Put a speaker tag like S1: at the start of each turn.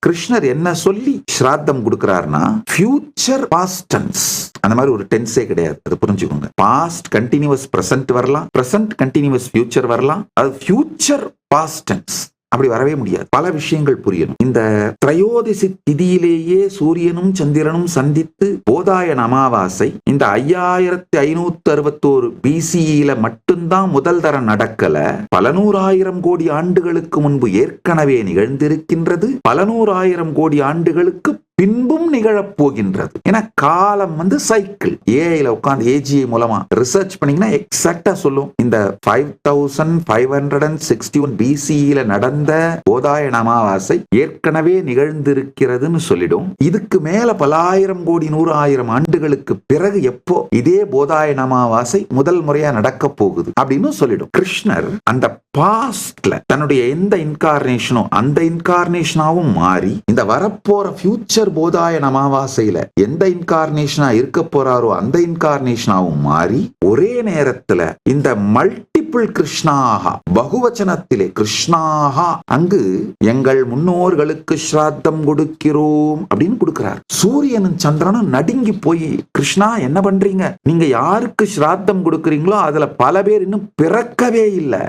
S1: கிருஷ்ணர் என்ன சொல்லி ஸ்ராத்தம் கொடுக்கிறார்னா ஃபியூச்சர் பாஸ்ட் டென்ஸ், அந்த மாதிரி ஒரு டென்ஸே கிடையாது. அது புரிஞ்சுக்கோங்க. பாஸ்ட் கண்டினியூஸ் பிரசன்ட் வரலாம், பிரசன்ட் கண்டினியூஸ் ஃபியூச்சர் வரலாம், அது ஃபியூச்சர் பாஸ்ட் டென்ஸ் அப்படி வரவே முடியாது. பல விஷயங்கள் புரியணும். இந்த திரையோதிசி திதியிலேயே சூரியனும் சந்திரனும் சந்தித்து போதாயன அமாவாசை இந்த 5561 BCE மட்டும்தான் முதல் தரம் நடக்கல. பல நூறாயிரம் கோடி ஆண்டுகளுக்கு முன்பு ஏற்கனவே நிகழ்ந்திருக்கின்றது. பல நூறாயிரம் கோடி ஆண்டுகளுக்கு பின்பும் நிகழப்போகின்றது. ஏன்னா காலம் சைக்கிள். ஏஐல உட்கார்ந்து ஏஜிஐ மூலமா ரிசர்ச் பண்ணீங்கன்னா எக்ஸாக்டா சொல்லும். இந்த 5561 BCE நடந்த போதாயன அமாவாசை ஏற்கனவே நிகழ்ந்திருக்கிறதுன்னு சொல்லிடும். இதுக்கு மேல பலாயிரம் கோடி 100,000 ஆண்டுகளுக்கு பிறகு எப்போ இதே போதாயன அமாவாசை முதல் முறையா நடக்க போகுது அப்படின்னு சொல்லிடும். கிருஷ்ணர் அந்த பாஸ்ட்ல தன்னுடைய எந்த இன்கார்னேஷனோ அந்த இன்கார்னேஷனாவும் மாறி இந்த வரப்போற ஃபியூச்சர் போதாயன அமாவாசையில எந்த இன்கார்னேஷனா இருக்க போறாரோ அந்த இன்கார்னேஷனாவும் மாறி ஒரே நேரத்துல இந்த மல்டிபிள் கிருஷ்ணாகா, பகுவச்சனத்திலே கிருஷ்ணாகா, அங்கு எங்கள் முன்னோர்களுக்கு ஸ்ராத்தம் கொடுக்கிறோம் அப்படின்னு கொடுக்கிறார். சூரியனும் சந்திரனும் நடுங்கி போய், கிருஷ்ணா என்ன பண்றீங்க, நீங்க யாருக்கு ஸ்ராத்தம் கொடுக்கறீங்களோ அதுல பல பேர் இன்னும் பிறக்கவே இல்லை,